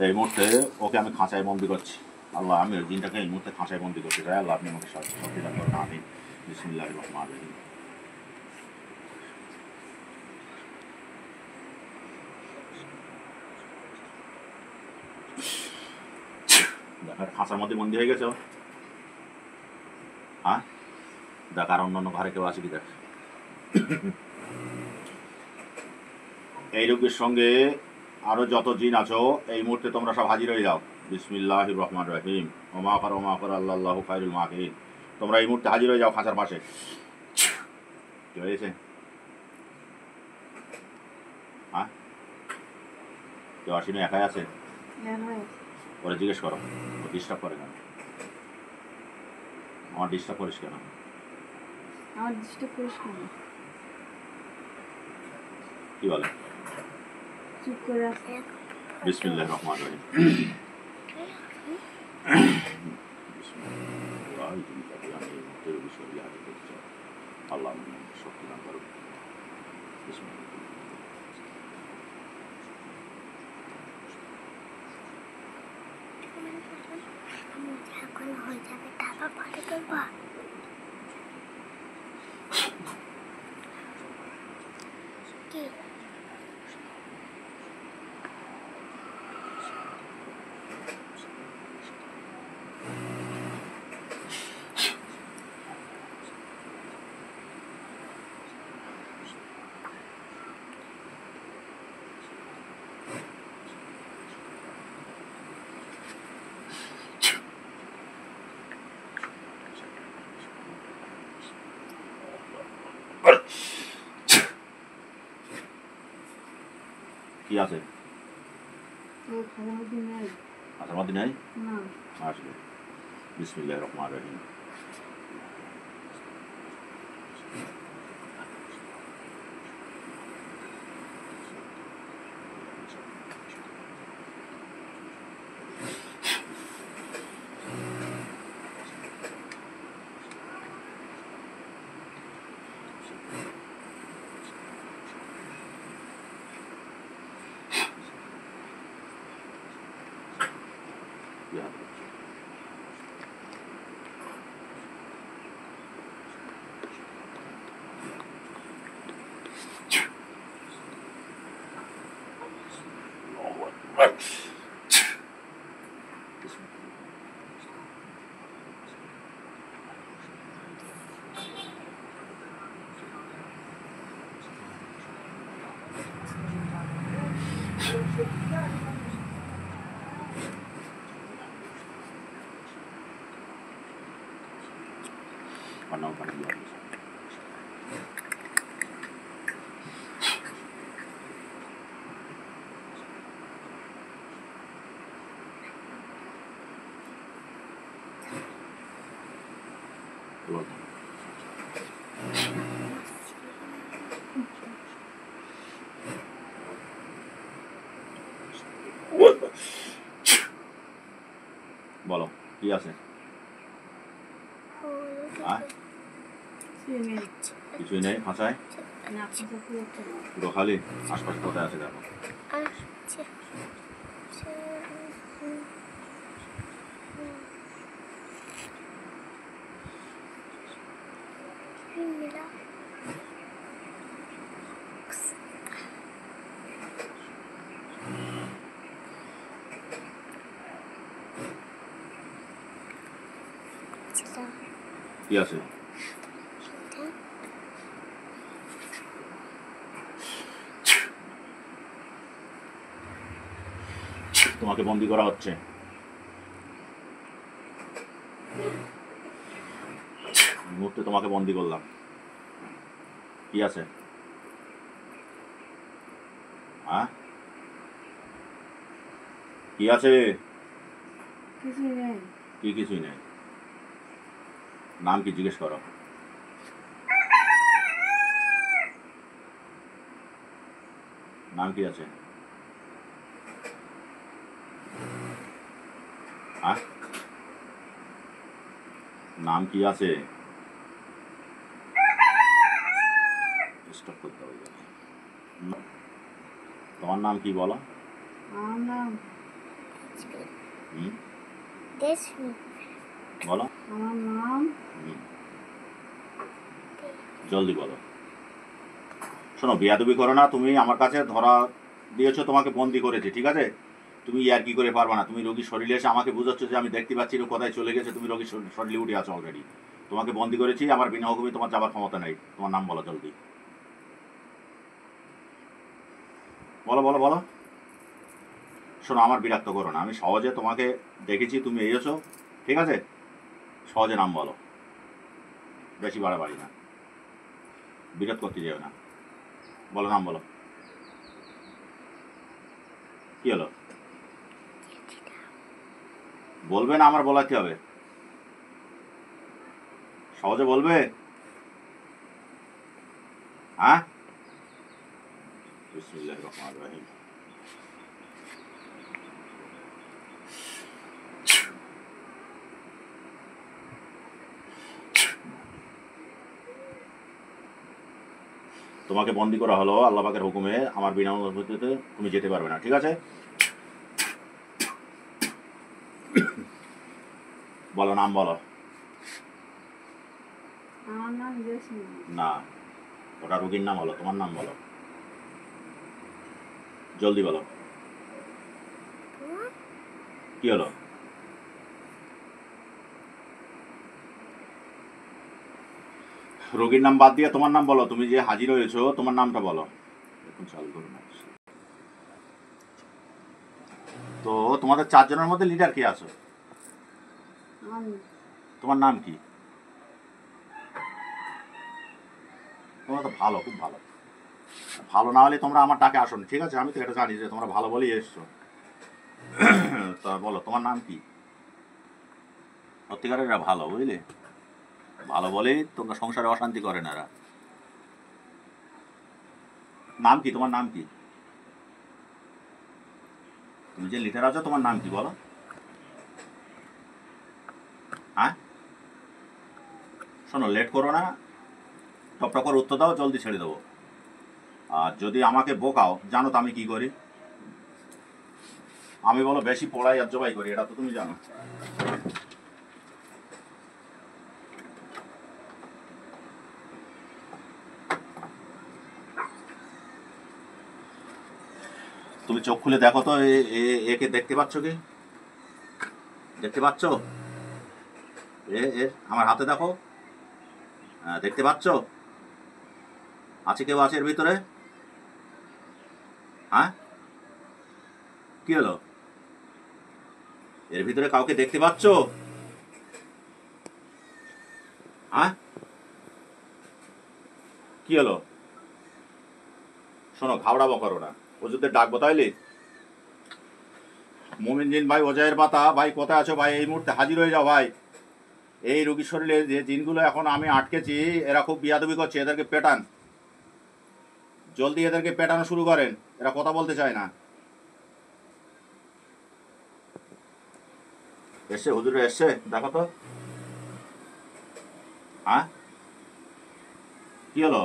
এই মুহূর্তে ওকে আমি খাঁচায় বন্দি করছি। আল্লাহ, আমি ওই দিনটাকে এই মুহূর্তে খাঁচায় বন্দি করছি। তাই আল্লাহ, আপনি আমাকে শক্তি দান করুন। আমি বিসমিল্লাহির রহমানির রহিম। দেখার খাঁচার মধ্যে বন্দি হয়ে গেছে। হ্যাঁ, দেখ আর অন্য ঘরে কেউ আছে কি দেখ। এই রোগীর সঙ্গে আরো যত জিন আছো এই মুহূর্তে তোমরা সব হাজির হয়ে যাও। বিসমিল্লাহির রহমানির রহিম। ওমা কর আল্লাহু খায়রুল মাকিরিন। তোমরা এই মুহূর্তে হাজির হয়ে যাও খাঁচার পাশে। কি হয়েছে? হ্যাঁ, কেউ আসেনি, একাই আছে? ওরা জিজ্ঞেস করো, ও ডিস্টার্ব করে কেন? আমার ডিস্টার্ব করিস কেন? আমার ডিস্টার্ব করিস কেন? কি বলে? চুপ করে আছে। বিসমিল্লাহির রহমানির রহিম। আল্লাহ শক্তি দান করুন। হয়ে যাবে, তারপর ফটো তুলবো। কি কি আছে? খাঁচার মধ্যে নেই? আসবে। বিসমিল্লাহির রহমানির রহিম। বলো, কি আছে? কিছুই নেই খাঁচায়? পুরো খালি? আশপাশে কোথায় আছে দেখো। কি আছে? তোমাকে বন্দি করা হচ্ছে। মুহূর্তে তোমাকে বন্দি করলাম। কি আছে? হ্যাঁ, কি আছে? কি কিছুই নেই? নাম কি জিজ্ঞেস করো। নাম কি আছে? হ্যাঁ, নাম কি আছে? স্টপ করতে হবে। তোমার নাম কি বলো? আমার নাম হুম, দেশমি বলো। আমার নাম হুম, জলদি বলো। শোনো, বিয়াদবি করো না। তুমি আমার কাছে ধরা দিয়েছো, তোমাকে বন্দি করেছে, ঠিক আছে? তুমি আর কি করে পারবা না। তুমি রোগীর শরীরে এসে আমাকে বুঝাচ্ছ যে আমি দেখতে পাচ্ছি না কোথায় চলে গেছে। তুমি রোগীর শরীরে উঠে আছো অলরেডি। তোমাকে বন্দি করেছি, আমার বিনা হুকুমে তোমার যাবার ক্ষমতা নেই। তোমার নাম বলো জলদি, বলো বলো বলো। শোনো, আমার বিরক্ত করো না। আমি সহজে তোমাকে দেখেছি, তুমি এসেছো, ঠিক আছে? সহজে নাম বলো, বেশি বাড়াবাড়ি না, বিরোধ করতে যাবে না। বলো, নাম বলো। কি হলো? বলবে না আমার বলাতে হবে? সহজে বলবে? হ্যাঁ, বিসমিল্লাহির রহমানির রহিম। তোমাকে বন্দি করা হলো আল্লাহ পাকের হুকুমে, আমার বিনা অনুমতিতে তুমি যেতে পারবে না, ঠিক আছে? বলো, নাম বলো। আমার নাম জেসমিন। না, ওটা রোগীর নাম হলো, তোমার নাম বলো, জলদি বলো। কি হলো? রোগীর নাম বাদ দিয়ে তোমার নাম বলো। তুমি যে হাজির হয়েছো, তোমার নামটা বলো। এখন চালু করো না। তো তোমাদের চারজনের মধ্যে লিডার কে আছো? আমি তোমার নাম কি? তোমরা তো ভালো, খুব ভালো। ভালো না হলে তোমরা আমার ডাকে আসো, ঠিক আছে? আমি তো এটা জানি যে তোমরা ভালো বলেই এসছো। তা বলো, তোমার নাম কি? সত্যিকারের এরা ভালো, বুঝলে? ভালো বলেই তোমরা সংসারে অশান্তি করে না এরা। নাম কি? তোমার নাম কি? তুমি যে লিডার আছো, তোমার নাম কি বলো? হ্যাঁ, শোনো, লেট করো না, টপ করে উত্তর দাও, জলদি ছেড়ে দেবো। আর যদি আমাকে বোকাও, জানো তো আমি কি করি? আমি বলো বেশি পড়াই আর জবাই করি, এটা তো তুমি জানো। তুমি চোখ খুলে দেখো তো, একে দেখতে পাচ্ছ কি? দেখতে পাচ্ছ? আমার হাতে দেখো। হ্যাঁ, দেখতে পাচ্ছ? আছে কেউ আছে এর ভিতরে? হ্যাঁ, কি হলো? এর ভিতরে কাউকে দেখতে পাচ্ছ? হ্যাঁ, কি হলো? শোনো, ঘাবড়াবো করো না। ওজুদের ডাকবো তাইলে? মোমিন জিন ভাই, ওজায়ের পাতা ভাই, কোথায় আছো ভাই? এই মুহূর্তে হাজির হয়ে যাও ভাই। এই রোগীর শরীরে যে জিনগুলো এখন আমি আটকেছি, এরা খুব বিয়াদবি করছে, এদেরকে পেটান। জলদি এদেরকে পেটানো শুরু করেন, এরা কথা বলতে চায় না। এসছে, হুজুরে এসছে, দেখো তো। হ্যাঁ, কি হলো?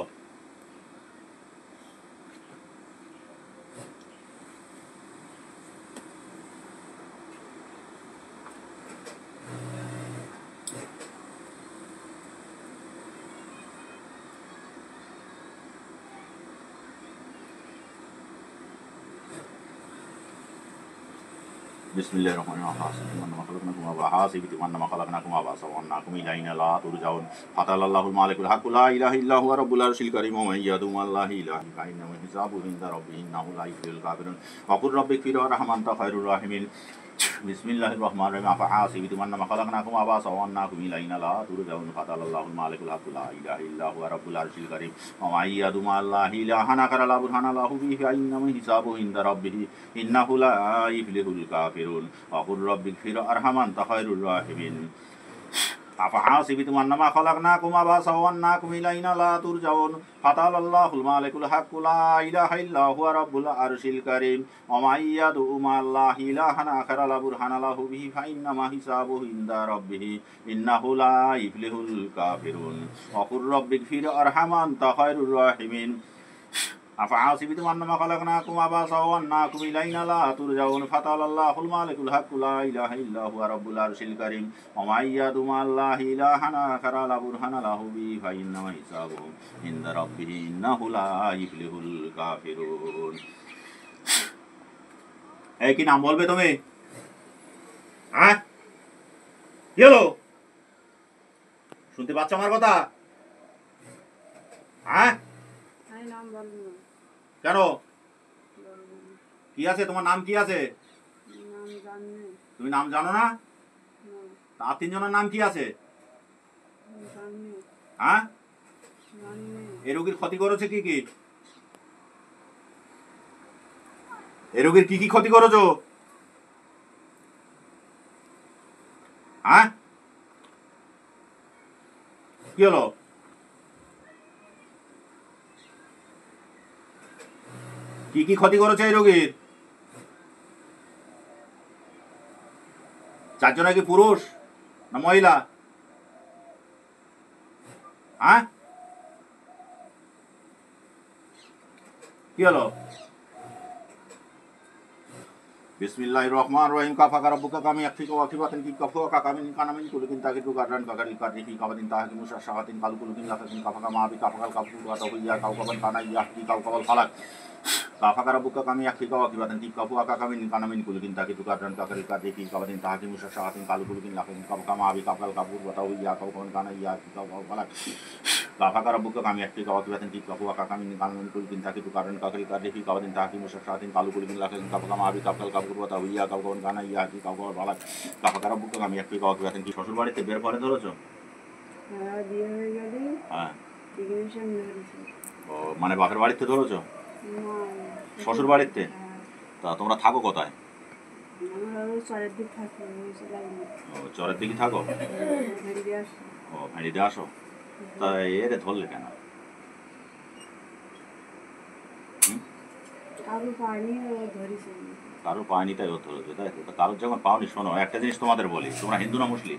বিসমিল্লাহির রহমানির রহিম। হাসিবি তিমান্না খালাকনাকুম আবাসা ওয়া আন্নাকুম ইলাইনা লা তুরজাউন। ফাতালাল্লাহুল মালিকুল হাক্কু লা ইলাহা ইল্লা হুয়া রাব্বুল আরশিল কারীম। ওয়া মান ইয়াদু মাল্লাহি ইলাহান ফাইন্নামা হিসাবুহু ইনদা রাব্বিহি ইন্নাহু লা ইফলিহুল কাফিরুন। ওয়া কুর রাব্বিগফির ওয়ারহাম আনতা খায়রুর রাহিমিন। বিসমিল্লাহির রহমানির রহিম। আফাহাসিবি তিমান্না খালাকনাকুম আবাসা ওয়া আন্নাকুম ইলাইনা লা তুরজাউন। ফাতালাল্লাহুল মালিকুল হাক্কু লা ইলাহা ইল্লা হুয়া রাব্বুল আরশিল কারীম। ওয়া মান ইয়াদু মাল্লাহি ইলাহান আখারা লা বুরহানা লাহু বিহি ফাইন্নামা হিসাবুহু ইনদা রাব্বিহি ইন্নাহু লা ইফলিহুল কাফিরুন। وقل رب اغفر ارحم انت خير الراحمين أفحسبتم أنما خلقناكم عبثا وأنكم إلينا لا ترجعون فتعالى الله الملك الحق لا إله إلا هو رب العرش الكريم ومن يدع مع الله إلها آخر لا برهان له به فإنما حسابه عند ربه إنه لا يفلح الكافرون وقل رب اغفر ارحم أنت خير الراحمين আফাসিবিতুম আন্নামা খালাকনাকুম আবাসা ওয়া আন্নাকুম ইলাইনা লা তুরজাউন ফাতাআল্লাহুল মালিকুল হাক্কু লা ইলাহা ইল্লা হুয়া রাব্বুল আরশিল কারীম ওয়া মা ইয়াদু মা'আল্লাহি ইলাহান আখারা লা বুরহানা লাহু বিহি ফা ইন্নামা হিসাবুহু ইনদা রাব্বিহি ইন্নাহু লা ইফলিহুল কাফিরুন। এই কি নাম বলবে তুমি? হ্যাঁ, কি হলো? শুনতে পাচ্ছ আমার কথা? হ্যাঁ, আমি নাম বলবো না। কেন? বলবো না। কি আছে তোমার নাম? কি আছে? নাম জানি না। তুমি নাম জানো না? না, আর তিনজনের নাম কি আছে? জানি না। হ্যাঁ, জানি না। এই রোগীর ক্ষতি করেছে কি কি? এই রোগীর কি কি ক্ষতি করেছো? হ্যাঁ, কি হলো? কি কি ক্ষতি করেছে এই রোগীর? চারজনে কি পুরুষ না মহিলা? হ্যাঁ, কি হলো? বিসমিল্লাহির রহমানির রহিম কাফা রাব্বুকা কাম ইয়াকফিকা ওয়া কিফাতান কি কাফা কাকামিন কানামিন কুলকিন তাকিতু গাডরান কাকারি কারিহি কাবাদিন তাহাকি মুসা শাহাতিন কালকুলকিন লাফাকিন কাফা কামা আবি কাফাকাল কাফু ওয়া তাহিয়া কাওকাবান কানা ইয়াহকি কাওকাবাল ফালাক কাফা রাব্বুকা কাম ইয়াকফিকা ওয়া কিফাতান কি কাফা কাকামিন কানামিন কুলকিন তাকিতু গাডরান কাকারি কারিহি কাবাদিন তাহাকি মুসা শাহাতিন কালকুলকিন লাফাকিন কাফা কামা আবি কাফাকাল কাফু ওয়া তাহিয়া কাওকাবান কানা ইয়াহকি কাওকাবাল ফালাক কাফা রাব্বুকা কাম ইয়াকফিকা ওয়া কিফাতান কি কাফা কাকামিন কানামিন কুলকিন তাকিতু গাডরান কাকারি কারিহি কাবাদিন তাহাকি মুসা শাহাতিন কালকুলকিন লাফাকিন কাফা কামা আবি কাফাকাল কাফু ওয়া তাহিয়া কাওকাবান কানা ইয়াহকি কাওকাবাল ফালাক কাফা রাব্বুকা কাম ইয়াকফিকা ওয়া কিফাতান কি শ্বশুর বাড়িতে বের করে ধরেছো? হ্যাঁ, বিয়ে হয়ে গেলে হ্যাঁ, ইগনিশন ধরেছে। ও মানে বাপের বাড়িতে ধরেছো? না, শ্বশুর বাড়িতে? হ্যাঁ, তা তোমরা থাকো কোথায়? আমরা ওই চরের দিক থাকি, ওই লাগবে। ও চরের দিকে থাকো? ভেড়ি আসে। ও ভেড়িতে আসো? তা এরে ধরলে কেন? হুম? কারো পানি ও ধরেছে। কারো পায়নি তাই ও ধরেছে, তাই তো? তা কারোর যখন পাওনি, শোনো একটা জিনিস তোমাদের বলি, তোমরা হিন্দু না মুসলিম?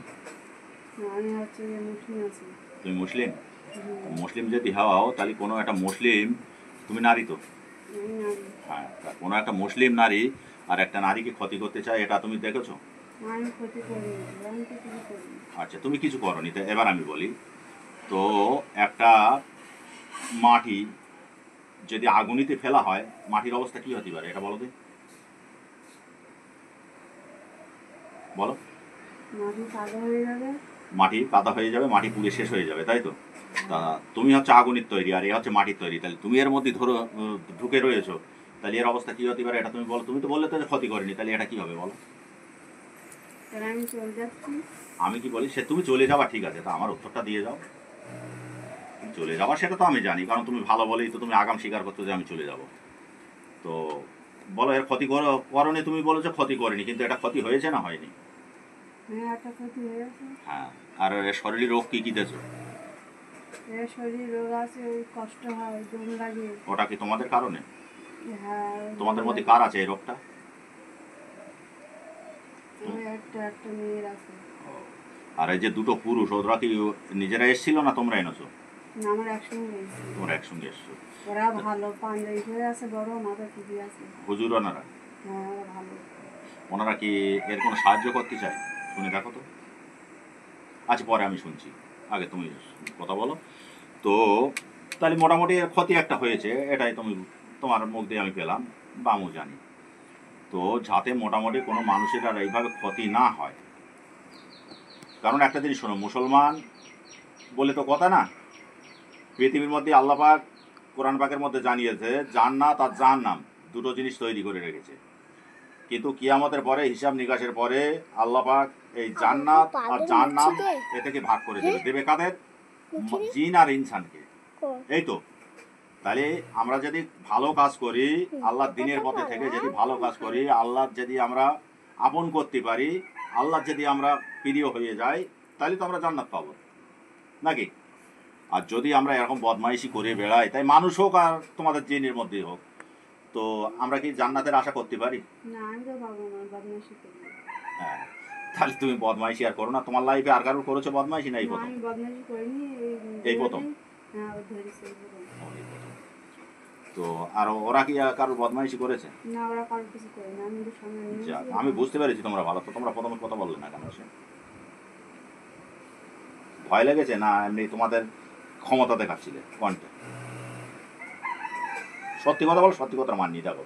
আমি হচ্ছে মুসলিম আছি। তুমি মুসলিম? হুম, মুসলিম যদি হও তাহলে কোনো একটা মুসলিম, তুমি নারী তো? আমি নারী। হ্যাঁ, তা কোনো একটা মুসলিম নারী আর একটা নারীকে ক্ষতি করতে চায়, এটা তুমি দেখেছো? আমি ক্ষতি করি, আমি তো কিছু করি না। আচ্ছা, তুমি কিছু করনি, তো এবার আমি বলি, তো একটা মাটি যদি আগুনিতে ফেলা হয়, মাটির অবস্থা কি হতে পারে এটা বলো তো? বলো। মাটি কালো হয়ে যাবে। মাটি কাদা হয়ে যাবে, মাটি পুড়ে শেষ হয়ে যাবে, তাই তো? তা তুমি হচ্ছে আগুনের তৈরি আর এ হচ্ছে মাটির তৈরি, তাহলে তুমি এর মধ্যে ধরো ঢুকে রয়েছো, তাহলে এর অবস্থা কি হতে পারে এটা তুমি বলো। তুমি তো বললে তো যে ক্ষতি করেনি, তাহলে এটা কি হবে বলো? তাহলে আমি চলে যাচ্ছি। আমি কি বলি, সে তুমি চলে যাবা, ঠিক আছে, তা আমার উত্তরটা দিয়ে যাও। তুমি চলে যাবা সেটা তো আমি জানি, কারণ তুমি ভালো বলেই তো তুমি আগাম স্বীকার করছো যে আমি চলে যাব। তো বলো, এর ক্ষতি করনি, তুমি বলেছো ক্ষতি করেনি, কিন্তু এটা ক্ষতি হয়েছে না হয়নি? হ্যাঁ, একটা ক্ষতি হয়ে গেছে। হ্যাঁ, আর এর শরীরে রোগ কি কি দিয়েছো? এর শরীর রোগ আছে, ওই কষ্ট হয়, জম লাগে। ওটা কি তোমাদের কারণে? হ্যাঁ, তোমাদের মধ্যে কার আছে এই রোগটা? ওই একটা মেয়ের আছে। আর এই যে দুটো পুরুষ, ওরা কি নিজেরা এসেছিল না তোমরা এনেছো? না, আমার একসঙ্গে হয়েছে। তোমরা একসঙ্গে এসছো? ওরা ভালো, পাঞ্জাবি হয়ে আছে, বড় মাথা টুপি আছে। হুজুর ওনারা? হ্যাঁ, ওরা ভালো। ওনারা কি এর কোনো সাহায্য করতে চায়? শুনে দেখো তো। আচ্ছা, পরে আমি শুনছি, আগে তুমি কথা বলো। তো তাহলে মোটামুটি এর ক্ষতি একটা হয়েছে, এটাই তুমি, তোমার মুখ দিয়ে আমি পেলাম বা আমি জানি। তো যাতে মোটামুটি কোনো মানুষের আর এইভাবে ক্ষতি না হয়, কারণ একটা জিনিস শোনো, মুসলমান বলে তো কথা না, পৃথিবীর মধ্যে আল্লাহ পাক কোরআন পাকের মধ্যে জানিয়েছে জান্নাত আর জাহান্নাম দুটো জিনিস তৈরি করে রেখেছে, কিন্তু কিয়ামতের পরে, হিসাব নিকাশের পরে আল্লাহ পাক এই জান্নাত আর জাহান্নাম এ থেকে ভাগ করে দেবে। দেবে কাদের? জিন আর ইনসানকে। এই তো, তাহলে আমরা যদি ভালো কাজ করি, আল্লাহর দিনের পথে থেকে যদি ভালো কাজ করি, আল্লাহর যদি আমরা আপন করতে পারি, আল্লাহর যদি আমরা প্রিয় হয়ে যাই, তাহলে তো আমরা জান্নাত পাবো নাকি? আর যদি আমরা এরকম বদমাইশি করে বেড়াই, তাই মানুষ হোক আর তোমাদের জিনের মধ্যেই হোক, তো আমরা কি জান্নাতের আশা করতে পারি? না, আমি তো পাবো না, বদমাইশি করি। হ্যাঁ, তাহলে তুমি বদমাইশি আর করো না। তোমার লাইফে আর কারোর করেছো বদমাইশি? নাই না, প্রথম? আমি বদমাইশি করিনি। এই প্রথম? হ্যাঁ, ও ধরেছে এই প্রথম। ও, এই প্রথম। তো আর ওরা কি কারোর বদমাইশি করেছে? না, ওরা কারো কিছু করে না, আমি ওদের সামনে নিয়ে যাক, এসে- আমি বুঝতে পেরেছি তোমরা ভালো। তো তোমরা প্রথমে কথা বললে না কেন এসে? ভয় লেগেছে না এমনি তোমাদের ক্ষমতা দেখাচ্ছিলে কোনটা? সত্যি কথা বলো, সত্যি কথা মাননি। দেখো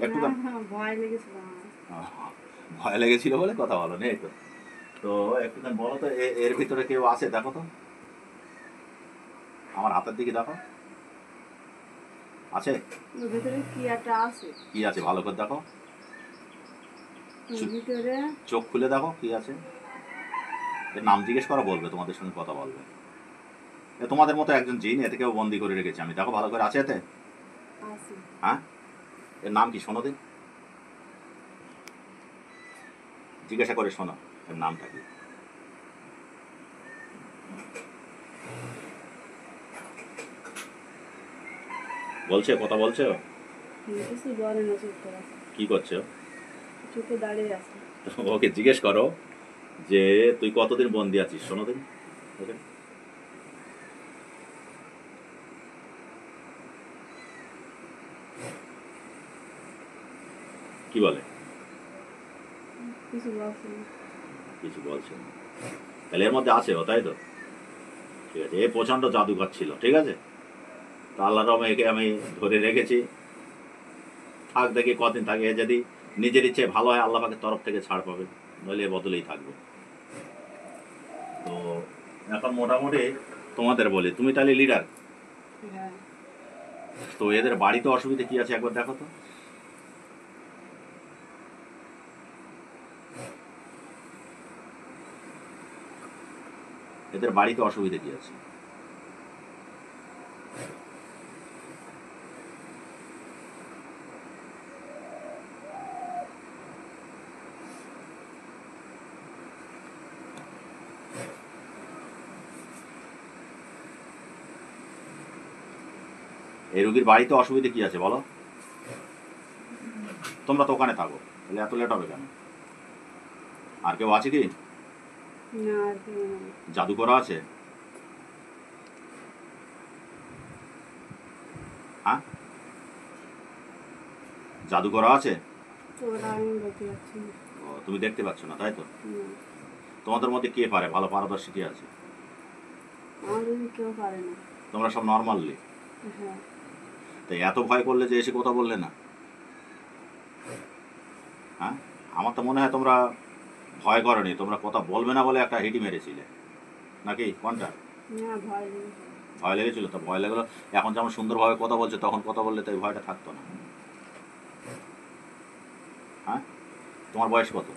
একটু না, ভয় লেগেছিল আমার। ভয় লেগেছিল বলে কথা বলো নেই তো। তো একটুখানি বলো তো, এর ভিতরে কেউ আছে? দেখো তো, আমার হাতের দিকে দেখো, আছে? ওর ভিতরে কি একটা আছে। কি আছে ভালো করে দেখো, ওর ভিতরে চোখ খুলে দেখো কি আছে। এর নাম জিজ্ঞেস করা বলবে, তোমাদের সঙ্গে কথা বলবে। এ তোমাদের মতো একজন জিন, এতে কেউ বন্দি করে রেখেছি আমি। দেখো ভালো করে, আছে এতে? আছে। হ্যাঁ, এর নাম কি শোনো দিন, জিজ্ঞাসা করে শোনো এর নামটা কি। বলছে, কথা বলছে ও? কিছু বলে না, চুপ করে আছে। কি করছে ও? চুপে দাঁড়িয়ে আছে। ওকে জিজ্ঞেস করো যে তুই কতদিন বন্দি আছিস, শোনো দিন ওকে। কি বলে? কিছু বলছে না। কিছু বলছে না। তাহলে এর মধ্যে আছে ও, তাই তো? ঠিক আছে, এ প্রচণ্ড জাদুকর ছিল, ঠিক আছে। তো আল্লাহ রহমে একে আমি ধরে রেখেছি। থাক, দেখি কদিন থাকে। এ যদি নিজের ইচ্ছে ভালো হয়, আল্লাহ পাকের তরফ থেকে ছাড় পাবে, নইলে এ বদলেই থাকবে। তো এখন মোটামুটি তোমাদের বলি, তুমি তাহলে লিডার। হ্যাঁ। তো এদের বাড়িতে অসুবিধা কি আছে একবার দেখো তো। এদের বাড়িতে অসুবিধা কি আছে? এই রোগীর বাড়িতে অসুবিধা কি আছে বলো? তোমরা তো ওখানে থাকো, তাহলে এত লেট হবে কেন? আর কেউ আছে কি? না, আর কেউ না। জাদু করা আছে? হ্যাঁ, জাদু করা আছে? তো ওরা আমি বলতে পারছি না। ও, তুমি দেখতে পাচ্ছ না, তাই তো? না, তোমাদের মধ্যে কে পারে, ভালো পারদর্শী কে আছে? আমাদের কেউ পারে না। তোমরা সব নর্মালি। হ্যাঁ। তাই এত ভয় করলে যে এসে কথা বললে না? হ্যাঁ, আমার তো মনে হয় তোমরা ভয় করনি, তোমরা কথা বলবে না বলে একটা হিটি মেরেছিলে নাকি কোনটা? না, ভয় লেগেছে। ভয় লেগেছিল তো, ভয় লাগলো। এখন যেমন সুন্দরভাবে কথা বলছে, তখন কথা বললে তো এই ভয়টা থাকতো না। হ্যাঁ, তোমার বয়স কত?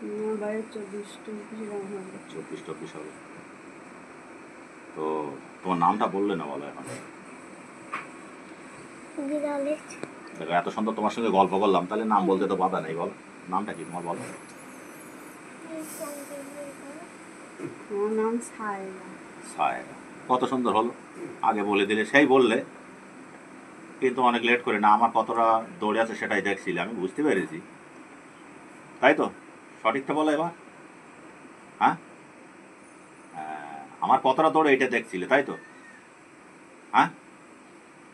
আমার বাইরে 24-25 এরকম হবে। 24-24 হবে। তো তোমার নামটা বললে না, বলো এখন। বিড়ালের দেখো, এত সুন্দর তোমার সঙ্গে গল্প করলাম, তাহলে নাম বলতে তো বাধা নেই। বলো নামটা কি তোমার, বলো। আমার নাম সায়রা। সায়রা, কত সুন্দর হলো। আগে বলে দিলে, সেই বললে, কিন্তু অনেক লেট করে না। আমার কতটা দৌড়ে আছে সেটাই দেখছিলে, আমি বুঝতে পেরেছি, তাই তো? সঠিকটা বলো এবার। হ্যাঁ, আমার কতটা দৌড়ে এটা দেখছিলে, তাই তো? হ্যাঁ,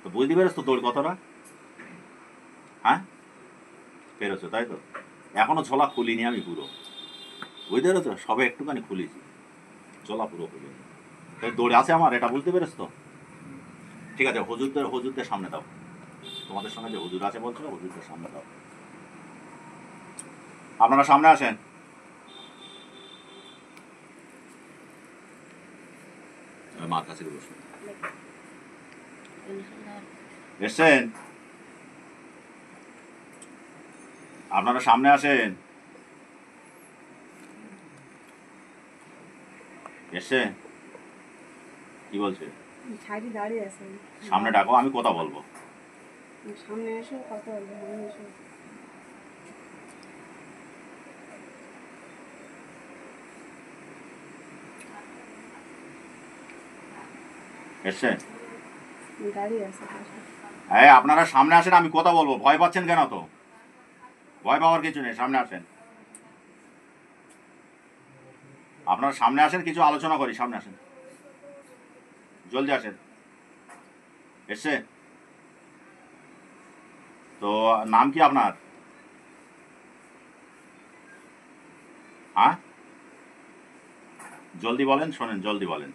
তো বুঝতে পেরেছ তো দৌড় কতটা? হ্যাঁ, পেরেছো, তাই তো? এখনো ঝোলা খুলিনি আমি পুরো, বুঝতে পেরেছো? সবে একটুখানি খুলেছি, ঝোলা পুরো খুলিনি। তাই দৌড়ে আছে আমার, এটা বুঝতে পেরেছ তো? ঠিক আছে, হুজুরদের সামনে দাও। তোমাদের সঙ্গে যে হুজুর আছে বলছো, হুজুরদের সামনে দাও। আপনারা সামনে আসেন। মার কাছে বসুন। এসছেন? আপনারা সামনে আসেন। এসছেন? কি বলছে? সাইডে দাঁড়িয়ে আছে। সামনে ডাকো, আমি কথা বলবো। সামনে এসে কথা বলবো, সামনে এসে। এসছেন? দাঁড়িয়ে আছে পাশে। হ্যাঁ, আপনারা সামনে আসেন, আমি কথা বলবো। ভয় পাচ্ছেন কেন? তো ভয় পাওয়ার কিছু নেই, সামনে আসেন। আপনারা সামনে আসেন, কিছু আলোচনা করি, সামনে আসেন। জলদি আসেন। এসছে? তো নাম কি আপনার? হ্যাঁ, জলদি বলেন, শোনেন, জলদি বলেন।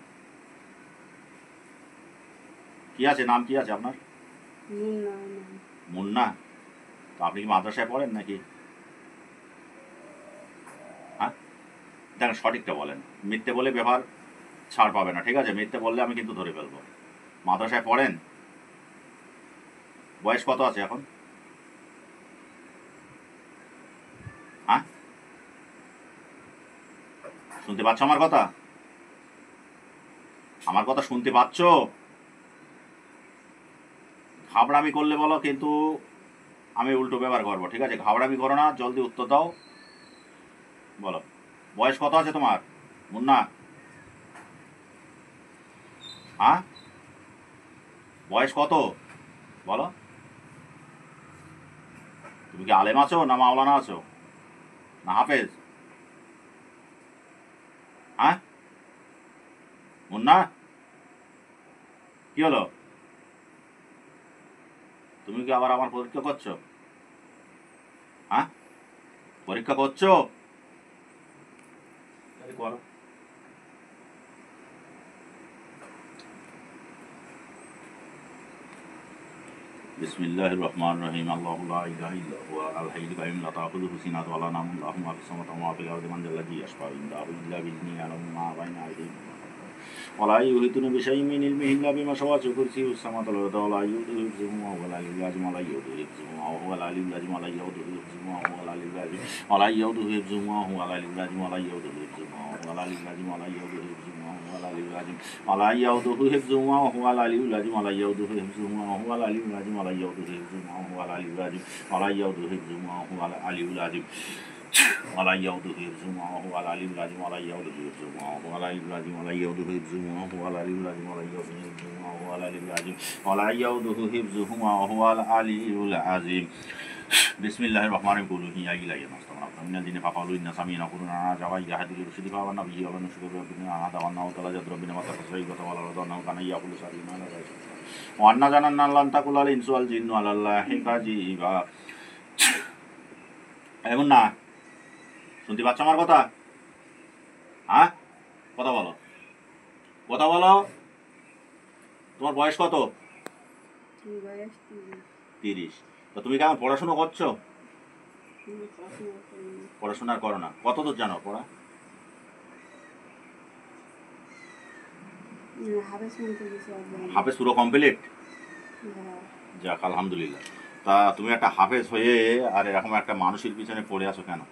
কি আছে, নাম কি আছে আপনার? মুন্না নাম। মুন্না? তো আপনি কি মাদ্রাসায় পড়েন নাকি? হ্যাঁ, দেখেন সঠিকটা বলেন, মিথ্যে বলে ব্যবহার ছাড় পাবে না, ঠিক আছে? মিথ্যে বললে আমি কিন্তু ধরে ফেলবো। মাদ্রাসায় পড়েন? বয়স কত আছে এখন? হ্যাঁ, শুনতে পাচ্ছ আমার কথা? আমার কথা শুনতে পাচ্ছ? ঘাবড়ামি করলে বলো, কিন্তু আমি উল্টো ব্যবহার করবো, ঠিক আছে? ঘাবড়ামি করো না, জলদি উত্তর দাও, বলো। বয়স কত আছে তোমার মুন্না? হ্যাঁ, বয়স কত বলো? তুমি কি আলেম আছো, না মাওলানা আছো, না হাফেজ? হ্যাঁ মুন্না, কি হলো? তুমি কি আবার আমার পরীক্ষা করছো? হ্যাঁ, পরীক্ষা করছো? তাহলে করো। বিসমিল্লাহির রহমানির রহিম। আল্লাহু লা ইলাহা ইল্লা হুয়া আল হাইয়ুল কাইয়ুম লা তাখুযুহু সিনাতুন ওয়া লা নাওম লাহু মা ফিস সামাওয়াতি ওয়া মা ফিল আরদি মান যাল্লাযী ইয়াশফা'উ ইনদাহু ইল্লা বিইذনিহি ইয়া'লামু মা বাইনা আইদিহিম ওয়া লা ইউহিতুনা বিশাইইন মিন ইলমিহি ইল্লা বিমা শা'a ওয়াসি'a কুরসিyyুহু as-samawati wal arda ওয়া লা ইউদিহি হিফযুহুমা ওয়া হুয়াল আলিyyুল আযীম। ওয়া লা ইউদিহি হিফযুহুমা ওয়া হুয়াল আলিyyুল আযীম। ওয়া লা ইউদিহি হিফযুহুমা ওয়া হুয়াল আলিyyুল আযীম। ওয়া লা ইউদিহি হিফযুহুমা ওয়া হুয়াল আলিyyুল আযীম। ওয়া লা ইউদিহি হিফযুহুমা ওয়া হুয়াল আলিyyুল আযীম। ওয়া লা ইউদিহি হিফযুহুমা ওয়া হুয়াল আলিyyুল আযীম। ওয়া লা ইউদিহি হিফযুহুমা ওয়া হুয়াল আলিyyুল আযীম। ওয়া লা ইউদিহি হিফযুহুমা ওয়া হুয়াল আলিyyুল আযীম। ওয়া লা ইউদিহি হিফযুহুমা ওয়া হুয়াল আলিyyুল আযীম। ওয়া লা ইউদিহি হিফযুহুমা ওয়া হুয়াল আলিyyুল আযীম। ولا يؤوده حفظهما وهو العلي العظيم. ولا يؤوده حفظهما وهو العلي العظيم. ولا يؤوده حفظهما وهو العلي العظيم. ولا يؤوده حفظهما وهو العلي العظيم. ولا يؤوده حفظهما وهو العلي العظيم. بسم الله الرحمن الرحيم. قولوا هي إلهي نستغفر من الذين فقالوا إن سمينا قرآنا عجبا يهدي للرشد فآمنا به ولن نشرك بربنا أحدا وأنه تعالى جد ربنا ما تفسير ولا رضا أنه كان يأكل سليما لا يشرك وأن جعلنا لن تقول الإنس والجن على الله كذبا. এমন না, শুনতে পাচ্ছ আমার কথা? হ্যাঁ, কথা বলো, কথা বলো। তোমার বয়স কত? বয়স 30। তো তুমি কেমন পড়াশুনো করছো? 30। পড়াশোনা করো না? কত দূর জানো পড়া? হাফেজ পুরো কমপ্লিট? যাক, আলহামদুলিল্লাহ। তা তুমি একটা হাফেজ হয়ে আর এরকম একটা মানুষের পিছনে পড়ে আছো কেন?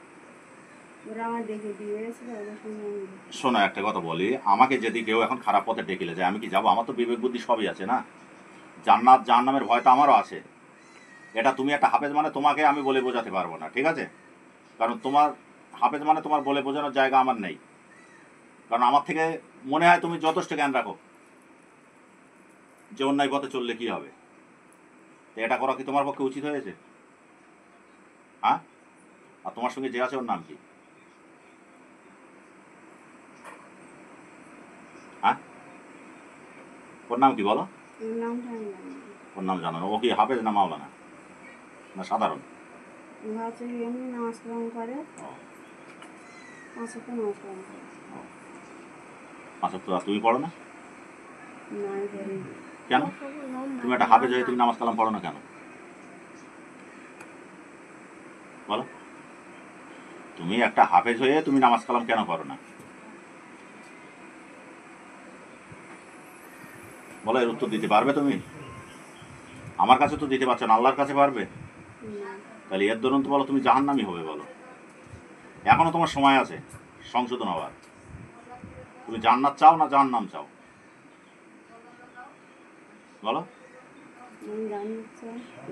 শোনো, একটা কথা বলি, আমাকে যদি কেউ এখন খারাপ পথে ডেকেলে যায়, আমি কি যাবো? আমার তো বিবেক বুদ্ধি সবই আছে না? জান্নাত জাহান্নামের ভয় তো আমারও আছে। এটা তুমি একটা হাফেজ মানে তোমাকে আমি বলে বোঝাতে পারবো না, ঠিক আছে? কারণ তোমার হাফেজ মানে তোমার বলে বোঝানোর জায়গা আমার নেই। কারণ আমার থেকে মনে হয় তুমি যথেষ্ট জ্ঞান রাখো যে অন্যায় পথে চললে কি হবে। তো এটা করা কি তোমার পক্ষে উচিত হয়েছে? হ্যাঁ, আর তোমার সঙ্গে যে আছে ওর নাম কি? হ্যাঁ, ওর নাম কি বলো? ওর নাম জানো না? ও কি হাফেজ না মাওলানা না সাধারণ? তুমি পড়ো না কেন? তুমি একটা হাফেজ হয়ে তুমি নামাজ কালাম পড়ো না কেন বলো? তুমি একটা হাফেজ হয়ে তুমি নামাজ কালাম কেন পড়ো না বলো? এর উত্তর দিতে পারবে তুমি? আমার কাছে তো দিতে পারছো না, আল্লাহর কাছে পারবে? তাহলে এর দরুন তো বলো তুমি জাহান্নামী হবে। বলো, এখনো তোমার সময় আছে সংশোধন হওয়ার। তুমি জান্নাত চাও না জাহান্নাম চাও বলো?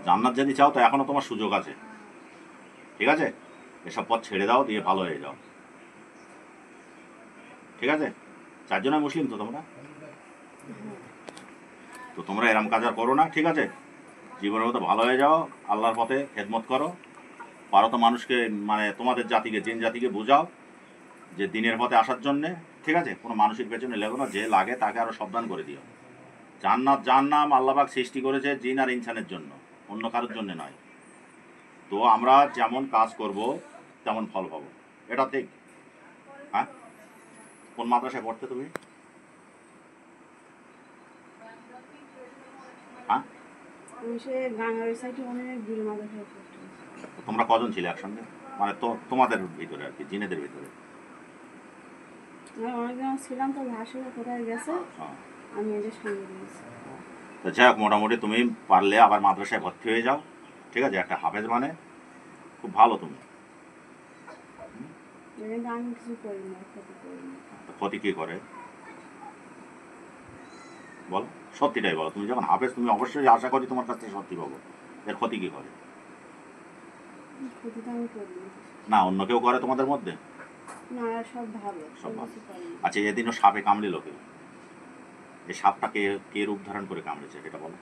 জান্নাত যদি চাও তো এখনো তোমার সুযোগ আছে, ঠিক আছে? এসব পথ ছেড়ে দাও, দিয়ে ভালো হয়ে যাও, ঠিক আছে? 4 জনের মুসলিম তো তোমরা, তো তোমরা এরম কাজ আর করো না, ঠিক আছে? জীবনের মতো ভালো হয়ে যাও, আল্লাহর পথে খেদমত করো। পারো তো মানুষকে, মানে তোমাদের জাতিকে, জিন জাতিকে বোঝাও যে দিনের পথে আসার জন্যে, ঠিক আছে? কোনো মানুষের পেছনে লেগো না, যে লাগে তাকে আরও সাবধান করে দিও। জান্নাত জাহান্নাম আল্লাহ পাক সৃষ্টি করেছে জিন আর ইনসানের জন্য, অন্য কারোর জন্য নয়। তো আমরা যেমন কাজ করব তেমন ফল পাবো, এটা ঠিক। হ্যাঁ, কোন মাদ্রাসায় পড়তে তুমি? হ্যাঁ, আমি সে গাঙ্গার সাইডে অনেক দূরে মাদ্রাসায় পড়তে। তোমরা কজন ছিলে একসঙ্গে, মানে তো তোমাদের ভিতরে আর কি, জিনেদের ভিতরে? আমি অনেকদিন ছিলাম, তো ভাসুরা কোথায় গেছে, হ্যাঁ। আমি এদের সঙ্গে গেছি। তো যাই হোক, মোটামুটি তুমি পারলে আবার মাদ্রাসায় ভর্তি হয়ে যাও, ঠিক আছে? একটা হাফেজ মানে খুব ভালো তুমি। কিন্তু আমি কিছু করি না, ক্ষতি করি না। তো ক্ষতি কী করে বলো, সত্যিটাই বলো। তুমি যখন হাফেজ, তুমি অবশ্যই আশা করি তোমার কাছ থেকে সত্যি পাবো। এর ক্ষতি কী করে? ক্ষতি তো আমি করি না। না, অন্য কেউ করে তোমাদের মধ্যে? না, এরা সব ভালো, সব ভালো। কিছু করে না। আচ্ছা, এদিনও সাপে কামড়িল কেউ? এই সাপটা কে কে রূপ ধারণ করে কামড়েছে সেটা বলো।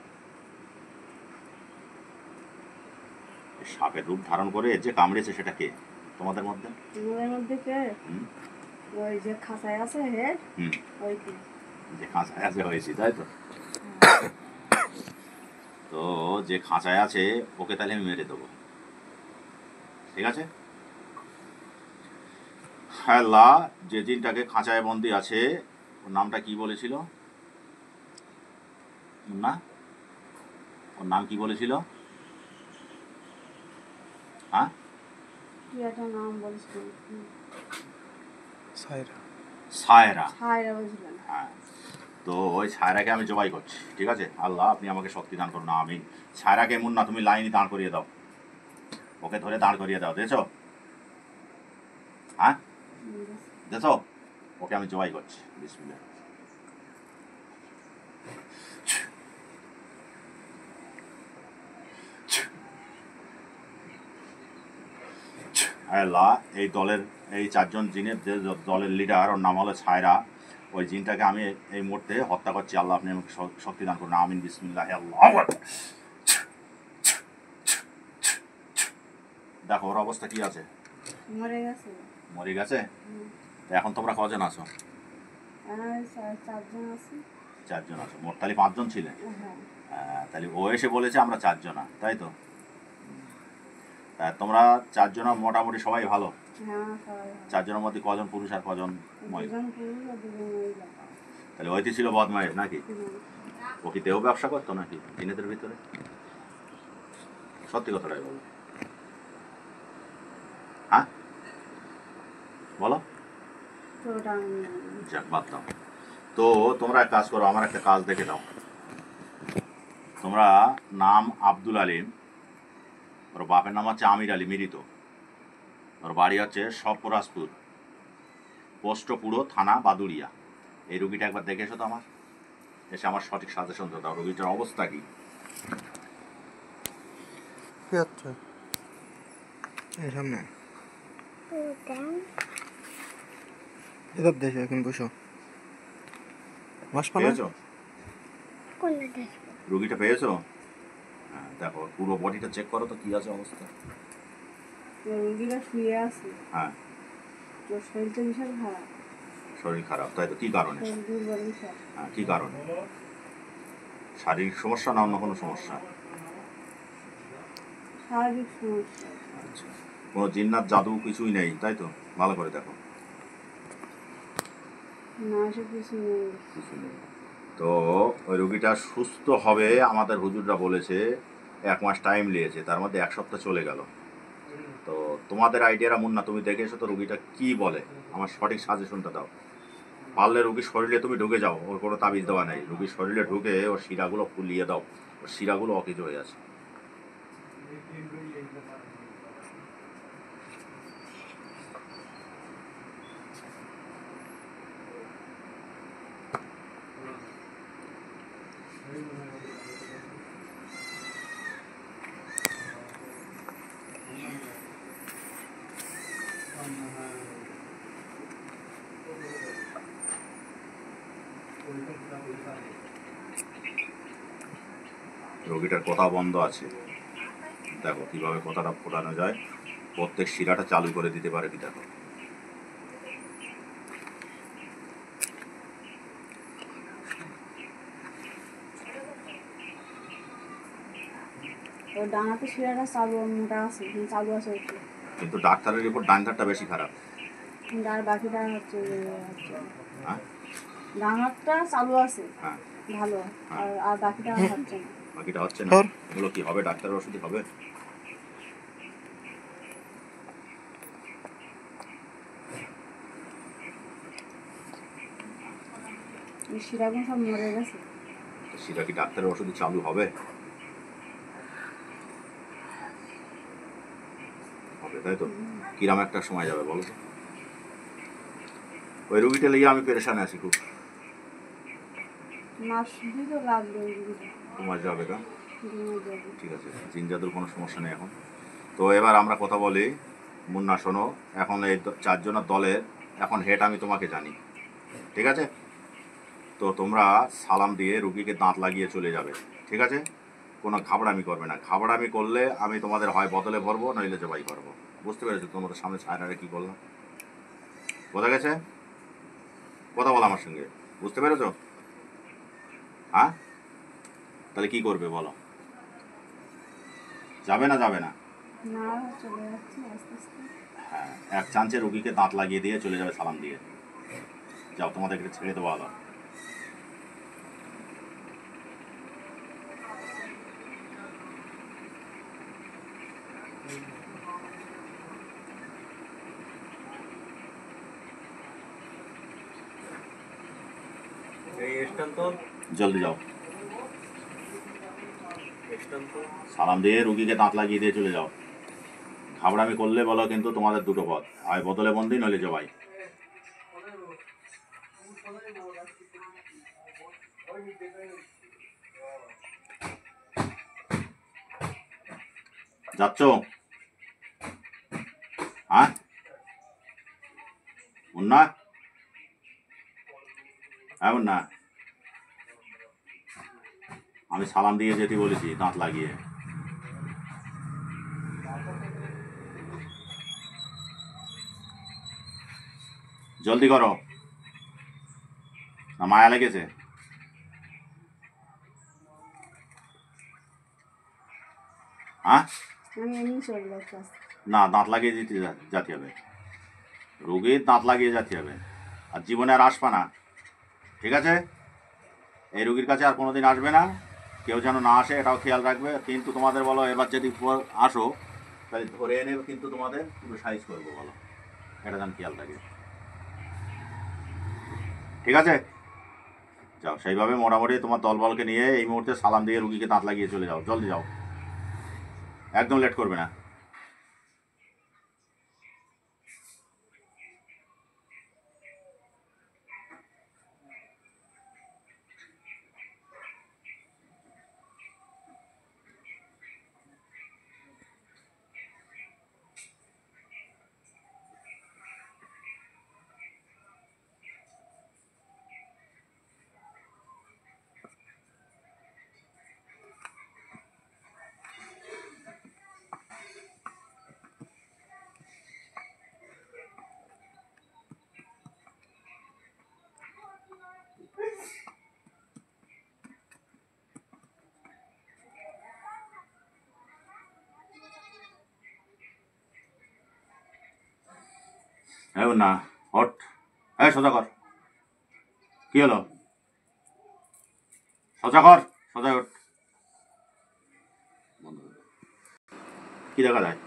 এই সাপের রূপ ধারণ করে যে কামড়েছে সেটা কে তোমাদের মধ্যে? তোমাদের মধ্যে কে? হুম ওই যে খাঁচায় আছে হেড, হুম ওই কি? যে খাঁচায় আছে হয়েছি, তাই তো? তো যে খাঁচায় আছে ওকে তাহলে আমি মেরে দেবো, ঠিক আছে? হ্যাঁ, আল্লাহ যে জিনটাকে খাঁচায় বন্দি আছে ওর নামটা কি বলেছিল? না, ওর নাম কি বলেছিল? হ্যাঁ, কি একটা নাম বলছিল, সায়রা। সায়রা। ছায়রা বুঝলেন? হ্যাঁ, তো ওই ছায়রাকে আমি জবাই করছি, ঠিক আছে? আল্লাহ আপনি আমাকে শক্তি দান করুন, আমি ছায়রাকে এমন না, তুমি লাইনে দাঁড় করিয়ে দাও, ওকে ধরে দাঁড় করিয়ে দাও, দেখছো? হ্যাঁ, দেখছো? ওকে আমি জবাই করছি, বিসমিল্লাহ। আল্লাহ এই দলের এই চারজন জিনের যে দলের লিডার, ওর নাম হলো ছায়রা, ওই জিনটাকে আমি এই মুহূর্তে হত্যা করছি। আল্লাহ আপনি আমাকে শক্তি দান করুন, আমিন, বিসমিল্লাহ। আল্লাহ, দেখো ওর অবস্থা কি আছে, মরে গেছে। মরে গেছে। তো এখন তোমরা কজন আছো? চারজন আছে। চারজন আছো, মোট তাহলে পাঁচজন ছিলেন। তাহলে ও এসে বলেছে আমরা চারজনা, তাই তো? তা তোমরা চারজনা মোটামুটি সবাই ভালো? হ্যাঁ, সবাই ভালো। চারজনের মধ্যে কজন পুরুষ আর কজন মহিলা? দুজন পুরুষ আর দুজন মহিলা। তাহলে ওইটি ছিল বদমাইশ নাকি? ও কি দেহ ব্যবসা করতো নাকি জিনেদের ভিতরে? সত্যি কথাটাই বলো, হ্যাঁ বলো। তো ওটা আমি জানি না। যাক, বাদ দাও। তো তোমরা এক কাজ করো, আমার একটা কাজ দেখে দাও। তোমরা নাম আব্দুল আলিম, ওর বাপের নাম হচ্ছে আমির আলী মৃত, ওর বাড়ি হচ্ছে সপরাজপুর, পোস্ট পুরো, থানা বাদুড়িয়া। এই রুগীটা একবার দেখে এসো তো আমার, এসে আমার সঠিক সাজেশন দাও, রুগীটার অবস্থা কি? কি হচ্ছে এই সামনে? এবার দেখো, এখন বসো। বসবা না? পেয়েছো কোনটা দেখবো? রুগীটা পেয়েছো? হ্যাঁ, দেখো পুরো বডিটা চেক করো তো কি আছে অবস্থা। রোগীরা শুয়ে আছে, হ্যাঁ, তোর শরীরটা ভীষণ খারাপ, শরীর খারাপ, তাই তো? কি কারণে? শরীর দুর্বল ভীষণ। হ্যাঁ, কি কারণে? শারীরিক সমস্যা না অন্য কোনো সমস্যা? শারীরিক সমস্যা। আচ্ছা, কোনো জিন্নাত জাদু কিছুই নেই, তাই তো? ভালো করে দেখো, না, সে কিছু নেই। কিছু নেই। তো ওই রুগীটা সুস্থ হবে, আমাদের হুজুররা বলেছে 1 মাস টাইম নিয়েছে, তার মধ্যে 1 সপ্তাহ চলে গেল। তো তোমাদের আইডিয়ারা মুন্না, তুমি দেখে এসো তো রুগীটা কি বলে, আমার সঠিক সাজেশনটা দাও। পারলে রুগীর শরীরে তুমি ঢুকে যাও, ওর কোনো তাবিজ দেওয়া নেই, রুগীর শরীরে ঢুকে ওর শিরাগুলো ফুলিয়ে দাও, ওর শিরাগুলো অকেজ হয়ে আছে। রোগীটার কথা বন্ধ আছে, দেখো কিভাবে কথাটা ফোটানো যায়, প্রত্যেক শিরাটা চালু করে দিতে পারে কি দেখো। ওর ডানাতে শিরাটা চালু মোটা আছে, কিন্তু চালু আছে একটু। কিন্তু ডাক্তারের রিপোর্ট ডান ধারটা বেশি খারাপ। কিন্তু আর বাকিটা হচ্ছে হ্যাঁ ডানারটা চালু আছে হ্যাঁ ভালো, হ্যাঁ। আর বাকিটা হচ্ছে না। বাকিটা হচ্ছে না। ধর। এগুলো কি হবে? ডাক্তারের ওষুধই হবে? এই শিরাগুলো সব মরে গেছে। তো সেটা কি ডাক্তারের ওষুধই চালু হবে? হবে, তাই তো? কিরাম একটা সময় যাবে বলো তো? ওই রুগীটা লেগে আমি পেরেশানে আছি খুব। মাস দুই তো লাগবে ওই রুগীটা। তোমার যাবে না? ঘুমিয়ে যাবে। ঠিক আছে, জিন জাদুর কোনো সমস্যা নেই এখন। তো এবার আমরা কথা বলি। মুন্না শোনো, এখন এই চারজনের দলের এখন হেড আমি তোমাকে জানি, ঠিক আছে? তো তোমরা সালাম দিয়ে রুগীকে দাঁত লাগিয়ে চলে যাবে, ঠিক আছে? কোনো ঘাবড়ামি করবে না। ঘাবড়ামি করলে আমি তোমাদের হয় বদলে ভরবো নইলে জবাই করবো। বুঝতে পেরেছো? তোমাদের সামনে ছায়ারে কি করলাম, বোঝা গেছে? কথা বলো আমার সঙ্গে, বুঝতে পেরেছো? হ্যাঁ, তাহলে কি করবে বলো? যাবে না যাবে না? না, চলে যাচ্ছে আস্তে আস্তে। হ্যাঁ, এক চান্সে রুগীকে দাঁত লাগিয়ে দিয়ে চলে যাবে সালাম দিয়ে। যাও, তোমাদেরকে ছেড়ে দেবো আলো। জলদি যাও, সালাম দিয়ে রুগীকে দাঁত লাগিয়ে দিয়ে চলে যাও। ঘাবড়ামি করলে বলো কিন্তু তোমাদের দুটো পথ, হয় বদলে বন্দি নইলে জবাই। যাচ্ছ? হ্যাঁ মুন্না, হ্যাঁ মুন্না, আমি সালাম দিয়ে যেতে বলেছি দাঁত লাগিয়ে। জলদি করো, না মায়া লেগেছে? হ্যাঁ, আমি এমনি চলে যাচ্ছি। না, দাঁত লাগিয়ে দিতে যেতে হবে, রুগীর দাঁত লাগিয়ে যেতে হবে। আর জীবনে আর আসবা না, ঠিক আছে? এই রুগীর কাছে আর কোনোদিন আসবে না, কেউ যেন না আসে এটাও খেয়াল রাখবে। কিন্তু তোমাদের বলো এবার যদি আসো তাহলে ধরে এনে কিন্তু তোমাদের পুরো সাইজ করবো, বলো, এটা যেন খেয়াল রাখবে, ঠিক আছে? যাও, সেইভাবে মোটামুটি তোমার দলবলকে নিয়ে এই মুহূর্তে সালাম দিয়ে রুগীকে দাঁত লাগিয়ে চলে যাও, জলদি যাও, একদম লেট করবে না। হ্যাঁ না, হট, হ্যাঁ সোজা কর, কি হলো? সোজা কর, সোজা হট। কি দেখা যায়?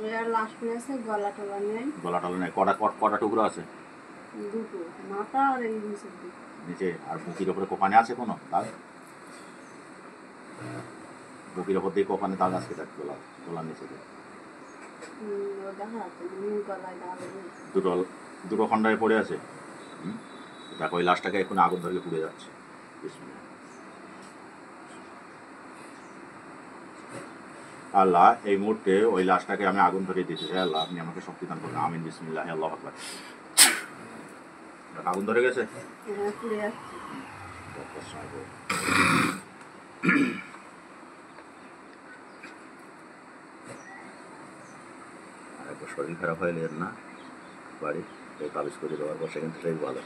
ওই আর লাশ পড়ে আছে, গলা টলা নেই। গলা টলা নেই? কটা কটা টুকরো আছে? দুটো, মাথা আর এই নিচের দিকে। নিচে আর বুকির ওপরে কোপানে আছে কোনো দাগ? বুকির ওপর দিয়ে কোপানে দাগ আছে, দেখ গলা, গলার নিচে দিয়ে। ও দেখা যাচ্ছে গলায় দাগ নেই। দুটো দুটো খণ্ডায় পড়ে আছে। দেখো ওই লাশটাকে এখন আগুন ধরে পুড়ে যাচ্ছে। বিসমিল্লাহ। আল্লাহ, এই মুহূর্তে ওই লাশটাকে আমি আগুন ধরিয়ে দিতে চাই। আল্লাহ, আপনি আমাকে শক্তি দান করুন। আমিন, বিসমিল্লাহ, আল্লাহু আকবার। আগুন ধরে গেছে, হ্যাঁ, পুড়ে যাচ্ছে। আর একবার শরীর খারাপ হয়ে গেলেন না বাড়ি, এই তাবিজ করে দেওয়ার পর সেখান থেকেই ভালো।